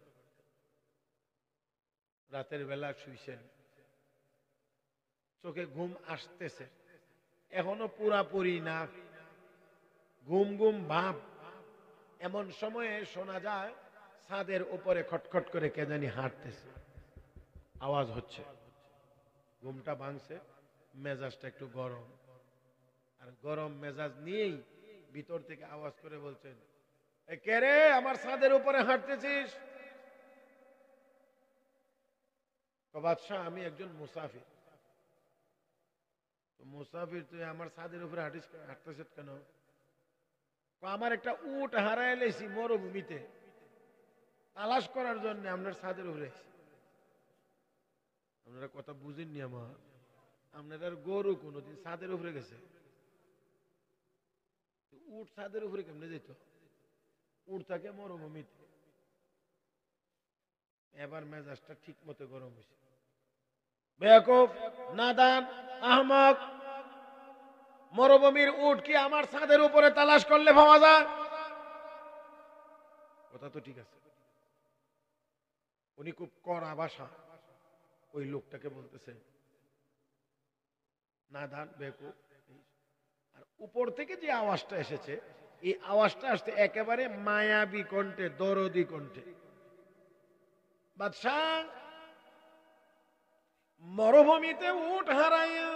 রাতের বেলা শুইছেন, চোখে ঘুম আসতেছে, এখনো পুরাপুরি না, ঘুম ঘুম ভাব। এমন সময়ে শোনা যায় ছাদের উপরে খটখট করে কে জানি হাঁটতেছে, আওয়াজ হচ্ছে। ঘুমটা ভাঙছে, মেজাজটা একটু গরম, আর গরম মেজাজ নিয়েই ভিতর থেকে আওয়াজ করে বলছেন, এ কে রে, আমার ছাদের উপরে হাঁটতেছিস? বাদশাহ, আমি একজন মুসাফির। মুসাফির তুই আমার ছাদের উপরে হাঁটতেছিস কেন? আমার একটা উট হারায় লেছি মরুভূমিতে, তালাশ করার জন্য আপনার ছাদের উপরে। আপনারা কথা বুঝেননি আমার, আপনার গরু কোনদিন ছাদের উপরে গেছে? উট ছাদের উপরে কেমনে যেত? উট থাকে মরুভূমিতে। এবার মেজাজটা ঠিক মতো গরম হয়েছে। বেয়াকুফ, নাদান, আহমক, মরুভূমির উট কি আমার ছাদের উপরে তালাশ করলে পাওয়া যায়? কথা তো ঠিক আছে। উনি খুব কড়া ভাষা ওই লোকটাকে বলতেছে, নাদান, বেয়াকুফ। আর উপর থেকে যে আওয়াজটা এসেছে, এই আওয়াজটা আসতে একেবারে মায়াবী কণ্ঠে, দরদি কণ্ঠে। বাদশাহ, মরুভূমিতে উট হারাইয়া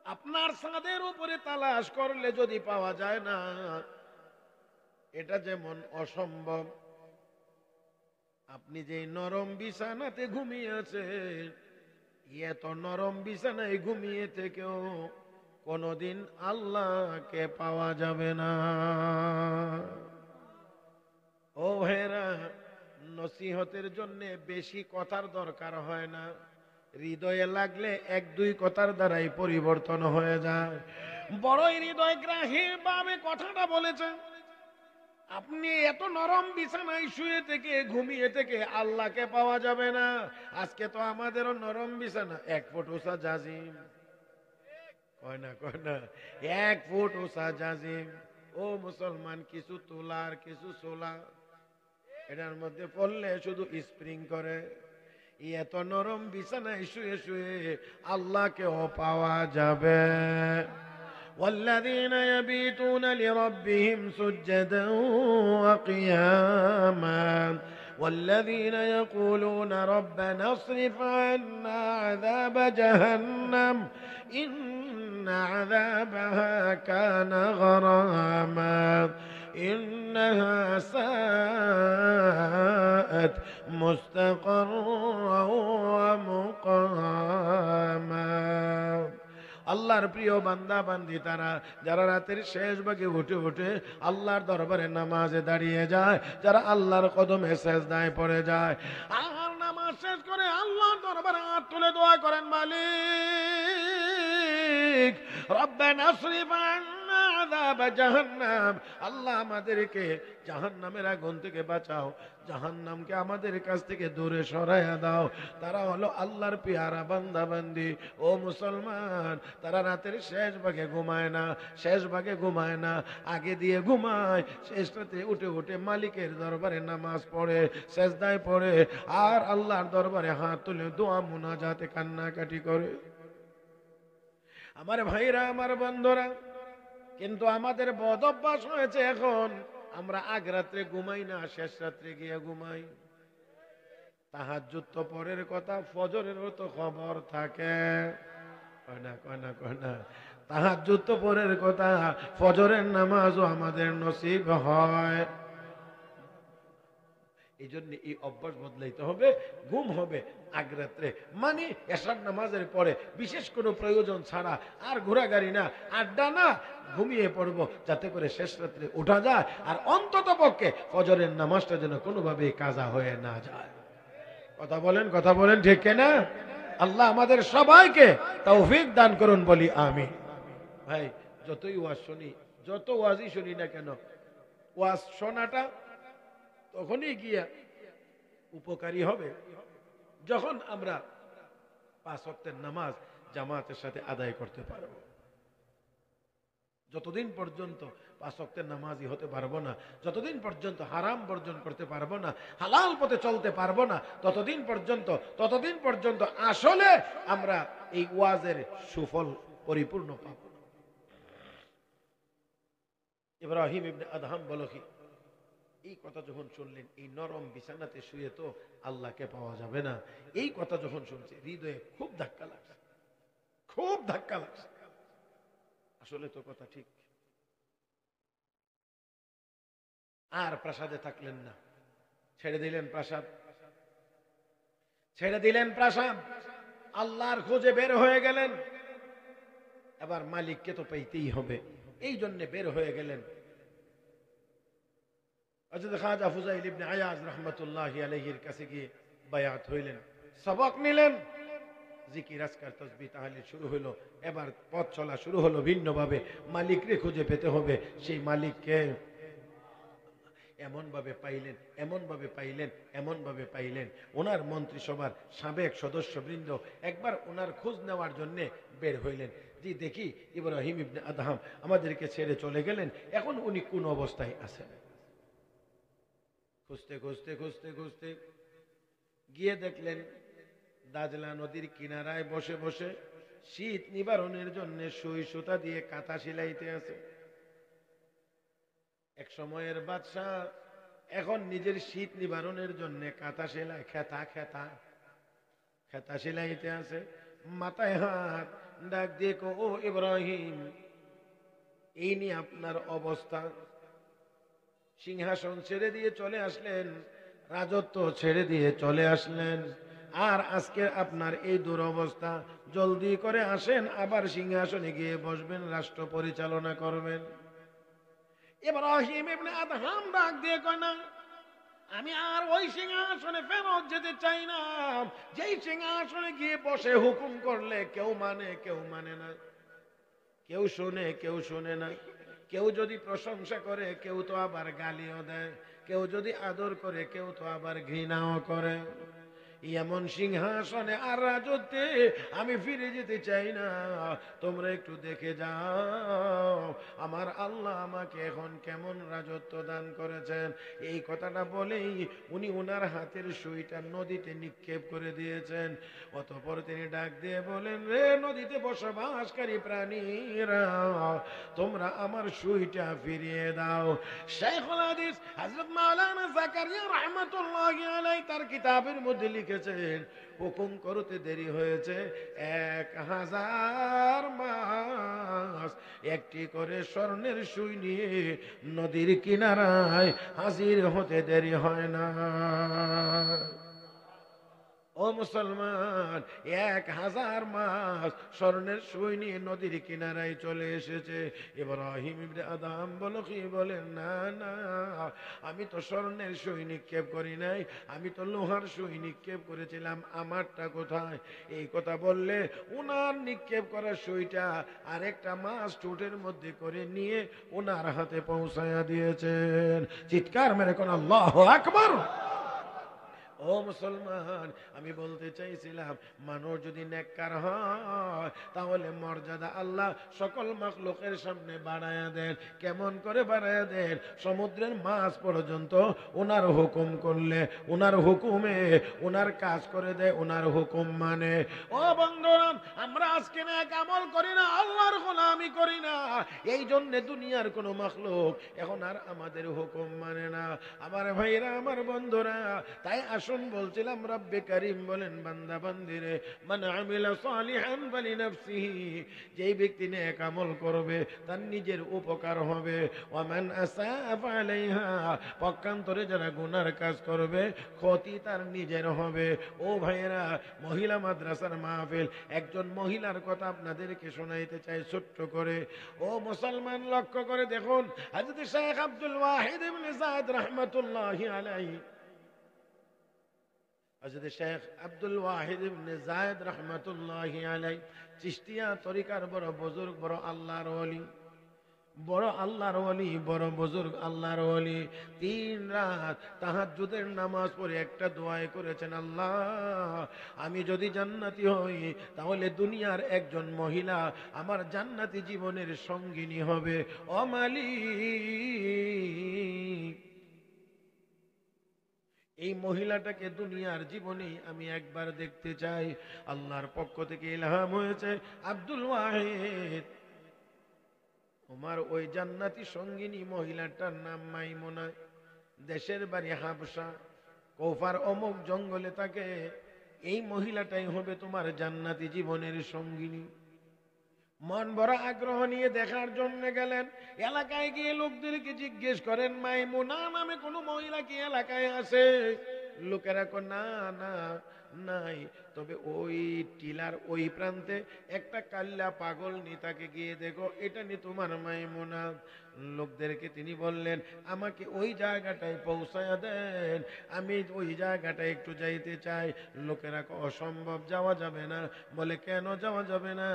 আপনার ছাদের উপরে তালাশ করলে যদি পাওয়া যায় না, এটা যেমন অসম্ভব, আপনি যে নরম বিছানাতে ঘুমিয়েছেন, এত নরম বিছানায় ঘুমিয়ে থেকেও কোনদিন আল্লাহকে পাওয়া যাবে না। ও হেরা, নসিহতের জন্য বেশি কথার দরকার হয় না, হৃদয়ে লাগলে 1-2 কথার দ্বারাই পরিবর্তন হয়ে যায়। বড়ই হৃদয়গ্রাহী ভাবে কথাটা বলেছেন। আপনি এত নরম বিছানায় শুয়ে থেকে, ঘুমিয়ে থেকে আল্লাহকে পাওয়া যাবে না। আজকে তো আমাদেরও নরম বিছানা, 1 ফুট উঁচা জাজিম, কয় না 1 ফুট উঁচা জাজিম। ও মুসলমান, কিছু তোলার কিছু সোলা, এটার মধ্যে পড়লে শুধু স্প্রিং করে। এত নরম বিছানায় শুয়ে শুয়ে আল্লাহকেও পাওয়া যাবে। والذين يبيتون لربهم سجدا وقياما والذين يقولون ربنا اصرف عنا عذاب جهنم إن عذابها كان غراما إنها ساءت مستقرا ومقاما। আল্লাহর প্রিয় বান্দা বান্দি তারা যারা রাতের শেষ ভাগে উঠে উঠে আল্লাহর দরবারে নামাজে দাঁড়িয়ে যায়, যারা আল্লাহর কদমে সেজদায় পড়ে যায়, আর নামাজ শেষ করে আল্লাহর দরবারে হাত তুলে দোয়া করেন, মালিক রব্বানা আসরিফ আন্না আযাব জাহান্নাম, আল্লাহ আমাদেরকে জাহান্নামের আগুন থেকে বাঁচাও, জাহান্নামকে আমাদের কাছ থেকে দূরে সরাইয়া দাও। তারা হলো আল্লাহর পেয়ারা বান্দা বান্দি। ও মুসলমান, তারা রাতের শেষ ভাগে ঘুমায় না, শেষ ভাগে ঘুমায় না, আগে দিয়ে ঘুমায়, শেষ রাতে উঠে উঠে মালিকের দরবারে নামাজ পড়ে, সেজদায় পড়ে, আর আল্লাহর দরবারে হাত তুলে দোয়া মুনাজাতে কান্নাকাটি করে। আমার ভাইরা, আমার বন্ধুরা, কিন্তু আমাদের বদ অভ্যাস হয়েছে এখন আমরা আগ রাত্রে ঘুমাই না, শেষ রাত্রে গিয়ে ঘুমাই। তাহাজ্জুদ তো পরের কথা, ফজরেরও তো খবর থাকে, কয় না তাহাজ্জুদ তো পরের কথা, ফজরের নামাজও আমাদের নসিব হয়। এই জন্য এই অভ্যাস বদলাইতে হবে। ঘুম হবে আগ রাত্রে, মানে এশার নামাজের পরে, বিশেষ কোনো প্রয়োজন ছাড়া, আর ঘোরাগাড়ি না, আড্ডা না, ঘুমিয়ে পড়বো যাতে করে শেষ রাত্রে উঠা যায়, আর অন্তত পক্ষে ফজরের নামাজটা যেন কোনোভাবে কাজা হয়ে না যায়। কথা বলেন, ঠিক না? আল্লাহ আমাদের সবাইকে তৌফিক দান করুন, বলি আমিন। ভাই, যতই ওয়াজ শুনি, যত ওয়াজই শুনি না কেন, ওয়াজ শোনাটা তখনই গিয়া উপকারী হবে যখন আমরা 5 ওয়াক্তের নামাজ জামাতের সাথে আদায় করতে পারব। যতদিন পর্যন্ত 5 ওয়াক্তের নামাজই হতে পারবো না, যতদিন পর্যন্ত হারাম বর্জন করতে পারবো না, হালাল পথে চলতে পারবো না, ততদিন পর্যন্ত আসলে আমরা এই ওয়াজের সুফল পরিপূর্ণ পাব। ইব্রাহিম ইবনে আদহাম বলখি এই কথা যখন শুনলেন, এই নরম বিছানাতে শুয়ে তো আল্লাহকে পাওয়া যাবে না, এই কথা যখন শুনছে হৃদয়ে খুব ধাক্কা লাগছে। আসলে তো কথা ঠিক। আর প্রাসাদে থাকলেন না, ছেড়ে দিলেন প্রাসাদ, আল্লাহর খোঁজে বের হয়ে গেলেন। এবার মালিককে তো পেতেই হবে, এই জন্য বের হয়ে গেলেন। হযরত খাজা ফুজাইল ইবনে আয়াজ রাহমাতুল্লাহি আলাইহির কাছে গিয়ে বায়াত হইলেন, সবক নিলেন, জিকির আজকার তাসবিহ তাহলিল শুরু হলো। এবার পথ চলা শুরু হলো ভিন্নভাবে। মালিককে খুঁজে পেতে হবে। সেই মালিককে এমন ভাবে পাইলেন। ওনার মন্ত্রিসভার সাবেক সদস্যবৃন্দ একবার ওনার খোঁজ নেওয়ার জন্য বের হইলেন। জি দেখি ইব্রাহিম ইবনে আদহাম আমাদেরকে ছেড়ে চলে গেলেন, এখন উনি কোন অবস্থায় আছেন। খুঁজতে গিয়ে দেখলেন দাজলা নদীর কিনারায় বসে বসে শীত নিবারণের জন্য সুই সুতা দিয়ে কাঁথা সেলাইতে আছে। এক সময়ের বাদশাহ এখন নিজের শীত নিবারণের জন্য কাঁথা সেলাই, খেতা সেলাইতে আছে। মাথায় হাত, ডাক দিয়ে ও ইব্রাহিম, এই নিয়ে আপনার অবস্থা। সিংহাসন ছেড়ে দিয়ে চলে আসলেন, রাজত্ব ছেড়ে দিয়ে চলে আসলেন, আর আজকে আপনার এই দুরবস্থা। জলদি করে আসেন, আবার সিংহাসনে গিয়ে বসবেন, রাষ্ট্র পরিচালনা করবেন। ইব্রাহিম ইবনে আদহাম ডাক দিয়ে কয়, না, আমি আর ওই সিংহাসনে ফেরত যেতে চাই না। যেই সিংহাসনে গিয়ে বসে হুকুম করলে কেউ মানে না, কেউ শোনে না। কেউ যদি প্রশংসা করে কেউ তো আবার গালিও দেয়, কেউ যদি আদর করে কেউ তো আবার ঘৃণাও করে। এমন সিংহাসনে আর রাজত্বে আমি ফিরে যেতে চাই না। তোমরা একটু দেখে যাও আমার আল্লাহ আমাকে এখন কেমন রাজত্ব দান করেছেন। এই কথাটা বলেই উনি ওনার হাতের সুইটা নদীতে নিক্ষেপ করে দিয়েছেন। অতঃপর তিনি ডাক দিয়ে বলেন, রে নদীতে বসবাসকারী প্রাণীরা, তোমরা আমার সুইটা ফিরিয়ে দাও। শাইখুল হাদিস হযরত মাওলানা জাকারিয়া রাহমাতুল্লাহি আলাইহি তার কিতাবের মধ্যে লিখেছেন, হুকুম করতে দেরি হয়েছে 1000 মাস একটি করে স্বর্ণের সুই নিয়ে নদীর কিনারায় হাজির হতে দেরি হয় না। ও মুসলমান, 1000 মাস স্বর্ণের সুই নিয়ে নদীর কিনারায় চলে এসেছে। ইব্রাহিম ইবনে আদম বলো কি বলেন, না না, আমি তো স্বর্ণের সুই নিক্ষেপ করি নাই, আমি তো লোহার সুই নিক্ষেপ করেছিলাম, আমারটা কোথায়? এই কথা বললে ওনার নিক্ষেপ করা সুইটা আরেকটা মাছ ঠোঁটের মধ্যে করে নিয়ে ওনার হাতে পৌঁছায়া দিয়েছেন। চিৎকার মেরে কোন আল্লাহু আকবার। ও মুসলমান, আমি বলতে চাইছিলাম মানুষ যদি নেককার হয় তাহলে মর্যাদা আল্লাহ সকল মাখলুকের সামনে বাড়ায়া দেন। কেমন করে বাড়ায়া দেন? সমুদ্রের মাছ পর্যন্ত ওনার হুকুম করলে ওনার হুকুমে ওনার কাজ করে দেয়, ওনার হুকুম মানে। ও বন্ধুরা, আমরা আজকে নেক আমল করি না, আল্লাহর গোলামি করি না, এই জন্য দুনিয়ার কোন মাখলুক এখন আর আমাদের হুকুম মানে না। আমার ভাইরা, আমার বন্ধুরা, তাই আসুন বলছিলাম রব্বে কারীম বলেন, বান্দা বান্দিরে, মান আমিলা সালিহান ফালিনাফসিহি, যেই ব্যক্তি নেক আমল করবে তার নিজের উপকার হবে, ওয়া মান আসাআ ফালাইহা, পক্ষান্তরে যারা গুনার কাজ করবে ক্ষতি তার নিজের হবে। ও ভাইরা, মহিলা মাদ্রাসার মাহফিল, একজন মহিলার কথা আপনাদেরকে শোনাইতে চাই ছোট্ট করে। ও মুসলমান, লক্ষ্য করে দেখুন, হযরত শেখ আব্দুল ওয়াহিদ ইবনে যায়েদ রাহমাতুল্লাহি আলাইহি, হযরত শেখ আব্দুল ওয়াহিদ ইবনে যায়েদ রাহমাতুল্লাহি আলাইহি চিশতিয়া তরিকার বড় বুজুর্গ, বড় আল্লাহর ওলি, বড় আল্লাহর ওলি, বড় বুজুর্গ আল্লাহর ওলি। 3 রাত তাহাজ্জুদের নামাজ পড়ে একটা দোয়াই করেছেন, আল্লাহ আমি যদি জান্নাতি হই তাহলে দুনিয়ার একজন মহিলা আমার জান্নাতি জীবনের সঙ্গিনী হবে। ও মালিক, এই মহিলাটাকে দুনিয়ার জীবনেই আমি একবার দেখতে চাই। আল্লাহর পক্ষ থেকে ইলহাম হয়েছে, আব্দুল ওয়াহিদ, তোমার ওই জান্নাতি সঙ্গিনী মহিলাটার নাম মাইমুনা, দেশের বাড়ি হাবশা, কৌফার অমুক জঙ্গলে থাকে, এই মহিলাটাই হবে তোমার জান্নাতি জীবনের সঙ্গিনী। মন বড় আগ্রহ নিয়ে দেখার জন্য গেলেন। এলাকায় গিয়ে লোকদেরকে জিজ্ঞেস করেন, মাইমুনা নামে কোনো মহিলা কি এলাকায় আছে? লোকেরা কয়, না না নাই, তবে ওই টিলার ওই প্রান্তে একটা কাল্লা পাগল নি, তাকে গিয়ে দেখো, এটা নি তোমার মাইমুনা। লোকদেরকে তিনি বললেন, আমাকে ওই জায়গাটায় পৌঁছায়া দেন, আমি ওই জায়গাটায় একটু যাইতে চাই। লোকেরা কয়, অসম্ভব, যাওয়া যাবে না। বলে, কেন যাওয়া যাবে না?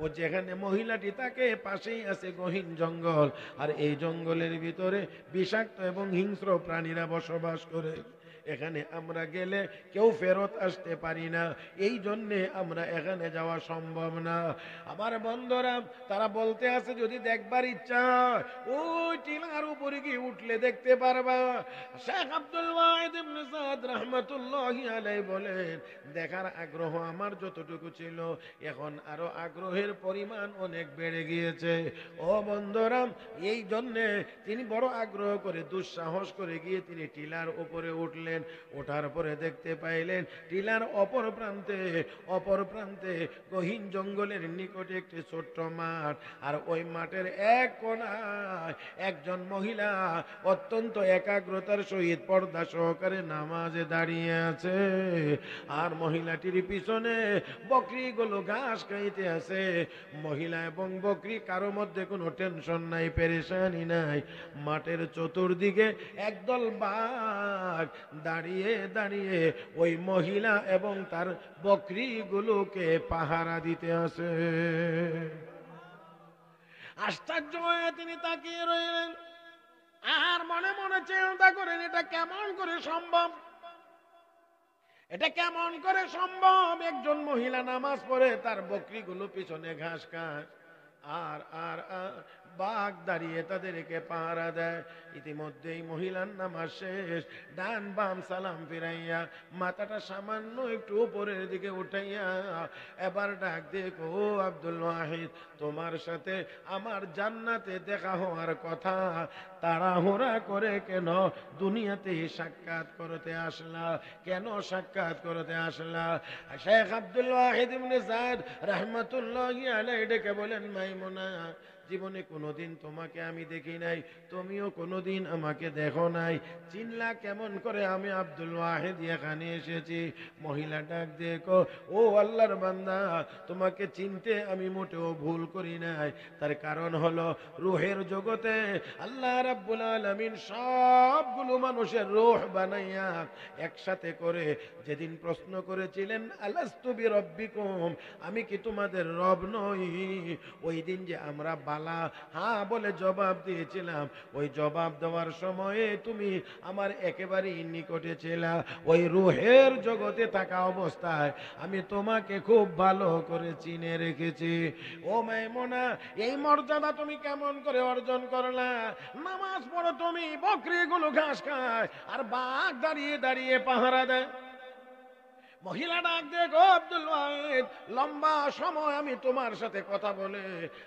ও যেখানে মহিলাটি তাকে পাশেই আছে গহীন জঙ্গল, আর এই জঙ্গলের ভিতরে বিষাক্ত এবং হিংস্র প্রাণীরা বসবাস করে, এখানে আমরা গেলে কেউ ফেরত আসতে পারি না, এই জন্যে আমরা এখানে যাওয়া সম্ভব না। আমার বন্ধুরা, তারা বলতে আছে, যদি দেখবার ইচ্ছা ওই টিলার উপরে গিয়ে উঠলে দেখতে পারবা। শেখ আব্দুল ওয়াহিদ ইবনে যায়েদ রাহমাতুল্লাহি আলাইহি বলেন, দেখার আগ্রহ আমার যতটুকু ছিল, এখন আরো আগ্রহের পরিমাণ অনেক বেড়ে গিয়েছে। ও বন্ধুরা, এই জন্যে তিনি বড় আগ্রহ করে দুঃসাহস করে গিয়ে তিনি টিলার উপরে উঠলেন। ওঠার পরে দেখতে পাইলেন টিলার অপর প্রান্তে গহীন জঙ্গলের নিকটে একটি ছোট্ট মাঠ, আর ওই মাঠের এক কোণায় একজন মহিলা অত্যন্ত একাগ্রতার সহিত পর্দা সহকারে নামাজে দাঁড়িয়ে আছে, আর মহিলাটির পিছনে বকরিগুলো ঘাস খাইতে আছে। মহিলা এবং বকরি কারো মধ্যে কোনো টেনশন নাই, পেরেশানি নাই। মাঠের চতুর্দিকে একদল বাঘ দাঁড়িয়ে দাঁড়িয়ে ওই মহিলা এবং তার বকরিগুলোকে পাহারা দিতে আসে। আশ্চর্য হয়ে তিনি তাকিয়ে রইলেন, আর মনে মনে চিন্তা করেন, এটা কেমন করে সম্ভব? এটা কেমন করে সম্ভব? একজন মহিলা নামাজ পড়ে, তার বকরিগুলো পিছনে ঘাস খায়, আর আর আর বাঘ দাঁড়িয়ে তাদেরকে পাহারা দেয়। ইতিমধ্যেই মহিলার নামাজ শেষ, ডান বাম সালাম ফিরাইয়া মাথাটা সামান্য একটু উপরের দিকে উঠাইয়া এবার ডাক দিয়ে, ও আব্দুল ওয়াহিদ, তোমার সাথে আমার জান্নাতে দেখা হওয়ার কথা, তাড়াহুড়া করে কেন দুনিয়াতে সাক্ষাৎ করতে আসলা? কেন সাক্ষাৎ করতে আসলা? শেখ আব্দুল ওয়াহিদ ইবনে যায়েদ রাহমাতুল্লাহি আলাইহি ডেকে বলেন, মাইমুনা, জীবনে কোনোদিন তোমাকে আমি দেখি নাই, তুমিও কোনোদিন আমাকে দেখো নাই, চিনলা কেমন করে আমি আব্দুল ওয়াহিদ এখানে এসেছি? মহিলা ডাক দেখো, ও আল্লাহর বান্দা, তোমাকে চিনতে আমি মোটেও ভুল করি নাই। তার কারণ হলো, রূহের জগতে আল্লাহ রাব্বুল আলামিন সবগুলো মানুষের রূহ বানাইয়া একসাথে করে যেদিন প্রশ্ন করেছিলেন, আলাস্তু বিরব্বিকুম, আমি কি তোমাদের রব নই? ওই দিন যে আমরা হ্যাঁ বলে জবাব দিয়েছিলাম, ওই জবাব দেওয়ার সময়ে তুমি আমার একেবারেই নিকটে ছিলা। ওই রূহের জগতে থাকা অবস্থায় আমি তোমাকে খুব ভালো করে চিনে রেখেছি। ও মাইমুনা, এই মর্যাদা তুমি কেমন করে অর্জন করলা? নামাজ পড়ো তুমি, বকরিগুলো ঘাস খায় আর বাঘ দাঁড়িয়ে দাঁড়িয়ে পাহারা দেয়। মহিলা ডাক দিয়ে, গো আব্দুল ওয়াহিদ, লম্বা সময় আমি তোমার সাথে কথা বলে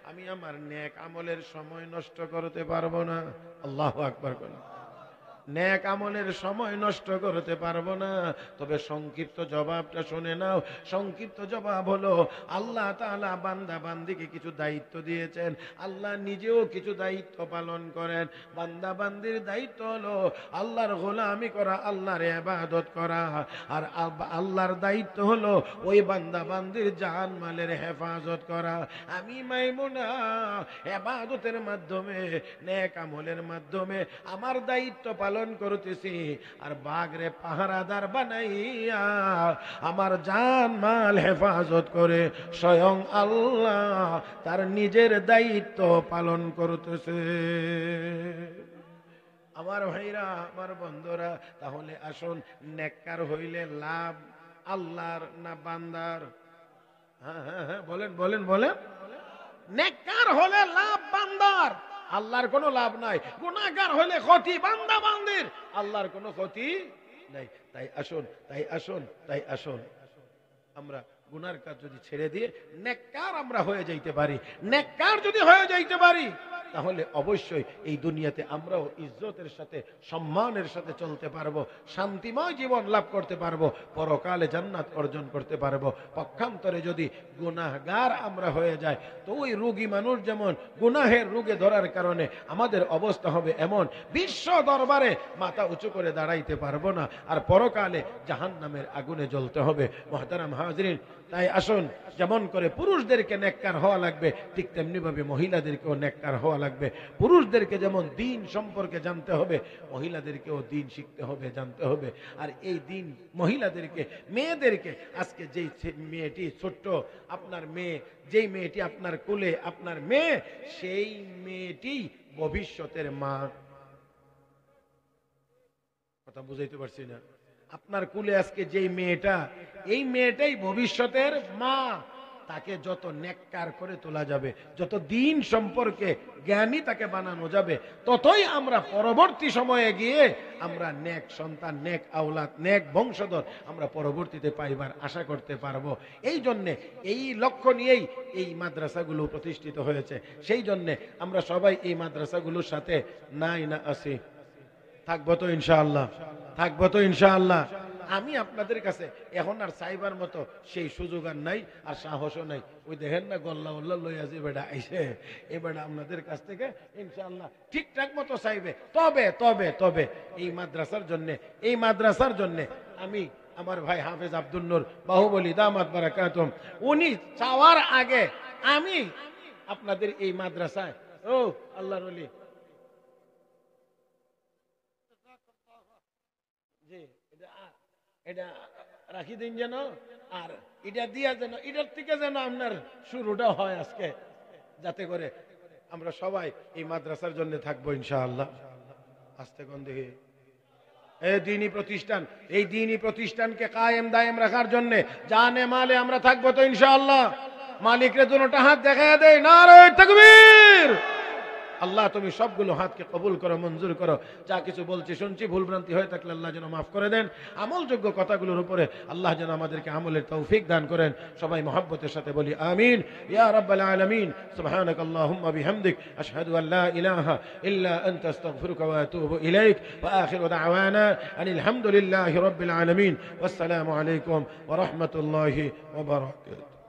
আমি আমার নেক আমলের সময় নষ্ট করতে পারবো না। আল্লাহু আকবার বলেন। নেক আমলের সময় নষ্ট করতে পারবো না, তবে সংক্ষিপ্ত জবাবটা শুনে নাও। সংক্ষিপ্ত জবাব হলো, আল্লাহ তাআলা বান্দা বান্দিকে কিছু দায়িত্ব দিয়েছেন, আল্লাহ নিজেও কিছু দায়িত্ব পালন করেন। বান্দা বান্দির দায়িত্ব হলো আল্লাহর গোলামি করা, আল্লাহর ইবাদত করা, আর আল্লাহর দায়িত্ব হলো ওই বান্দা বান্দির জান মালের হেফাজত করা। আমি মাইমুনা ইবাদতের মাধ্যমে, নেক আমলের মাধ্যমে আমার দায়িত্ব পালন করতেছি, আর বাঘরে পাহারাদার বানাইয়া আমার জান মাল হেফাজত করে স্বয়ং আল্লাহ তার নিজের দায়িত্ব পালন করতেছে। আমার ভাইরা, আমার বন্ধুরা, তাহলে আসুন, নেককার হইলে লাভ আল্লাহর না বান্দার? হ্যাঁ হ্যাঁ হ্যাঁ, বলেন বলেন বলেন। নেককার হলে লাভ বান্দার, আল্লাহর কোনো লাভ নাই। গুনাহগার হলে ক্ষতি বান্দা বান্দির, আল্লাহর কোনো ক্ষতি নাই। তাই আসুন, তাই আসুন, তাই আসুন, আমরা গুনার কাজ যদি ছেড়ে দিয়ে নেককার আমরা হয়ে যাইতে পারি, নেককার যদি হয়ে যাইতে পারি, তাহলে অবশ্যই এই দুনিয়াতে আমরাও ইজ্জতের সাথে, সম্মানের সাথে চলতে পারবো, শান্তিময় জীবন লাভ করতে পারবো, পরকালে জান্নাত অর্জন করতে পারবো। পক্ষান্তরে যদি গুনাহগার আমরা হয়ে যাই, তো ওই রোগী মানুষ যেমন গুনাহের রোগে ধরার কারণে আমাদের অবস্থা হবে এমন, বিশ্ব দরবারে মাথা উঁচু করে দাঁড়াইতে পারবো না, আর পরকালে জাহান্নামের আগুনে জ্বলতে হবে। মুহতারাম হাজরিন, তাই আসুন, যেমন করে পুরুষদেরকে নেককার হওয়া লাগবে, ঠিক তেমনি ভাবে মহিলাদেরকেও নেককার হওয়া লাগবে। পুরুষদেরকে যেমন দিন সম্পর্কে জানতে হবে, মহিলাদেরকেও দিন শিখতে হবে, জানতে হবে। আর এই দিন মহিলাদেরকে, মেয়েদেরকে, আজকে যেই মেয়েটি ছোট্ট, আপনার মেয়ে, যেই মেয়েটি আপনার কোলে, আপনার মেয়ে, সেই মেয়েটি ভবিষ্যতের মা। কথা বুঝাইতে পারছি না? আপনার কুলে আজকে যেই মেয়েটা, এই মেয়েটাই ভবিষ্যতের মা। তাকে যত নেককার করে তোলা যাবে, যত দিন সম্পর্কে জ্ঞানী তাকে বানানো যাবে, ততই আমরা পরবর্তী সময়ে গিয়ে আমরা নেক সন্তান, নেক আওলাদ, নেক বংশধর আমরা পরবর্তীতে পাইবার আশা করতে পারবো। এই জন্যে, এই লক্ষ্য নিয়েই এই মাদ্রাসাগুলো প্রতিষ্ঠিত হয়েছে। সেই জন্যে আমরা সবাই এই মাদ্রাসাগুলোর সাথে নাই না আছি, থাকবো তো ইনশাআল্লাহ, থাকবো তো ইনশাআল্লাহ। আমি আপনাদের কাছে এখন আর চাইবার মতো সেই সুযোগ আর নাই, আর সাহসও নাই। ওই দেখেন না, গল্লা উল্লা লইয়া যে বেটা আইসে, এ বেটা আপনাদের কাছ থেকে ইনশাআল্লাহ ঠিকঠাক মতো চাইবে। তবে তবে তবে এই মাদ্রাসার জন্যে, এই মাদ্রাসার জন্যে আমি, আমার ভাই হাফেজ আব্দুল নূর বাহুবলী দামাত বারাকাতুম, উনি চাওয়ার আগে আমি আপনাদের এই মাদ্রাসায়, ও আল্লাহর ওলি, এটা রাখি দিন যেন, আর এটা দিয়া যেন, এটার থেকে যেন আপনার শুরুটা হয় আজকে, যাতে করে আমরা সবাই এই মাদ্রাসার জন্য থাকবো ইনশাআল্লাহ। আস্তে কোন দেখি এই দ্বীনি প্রতিষ্ঠান, এই দ্বীনি প্রতিষ্ঠানকে কায়েম দায়েম রাখার জন্য জানে মালে আমরা থাকবো তো ইনশাআল্লাহ। মালিকরে দুটো হাত দেখায় দেয়, নারে তাকবীর। আল্লাহ তুমি সবগুলো হাতকে কবুল করো, মঞ্জুর করো। যা কিছু বলছি শুনছি, ভুল ভ্রান্তি হয়ে থাকলে আল্লাহ যেন মাফ করে দেন। আমলযোগ্য কথাগুলোর উপরে আল্লাহ যেন আমাদেরকে আমলের তৌফিক দান করেন। সবাই মহব্বতের সাথে বলি আমিন ইয়া রাব্বাল আলামিন। সুবহানাকাল্লাহুম্মা বিহামদিক আশহাদু আল লা ইলাহা ইল্লা আনতা আস্তাগফিরুকা ওয়া আতুবু ইলাইক ওয়া আখিরু দাওয়ানা আনিল হামদুলিল্লাহি রাব্বিল আলামিন। ওয়াসসালামু আলাইকুম ওয়া রাহমাতুল্লাহি ওয়া বারাকাতুহু।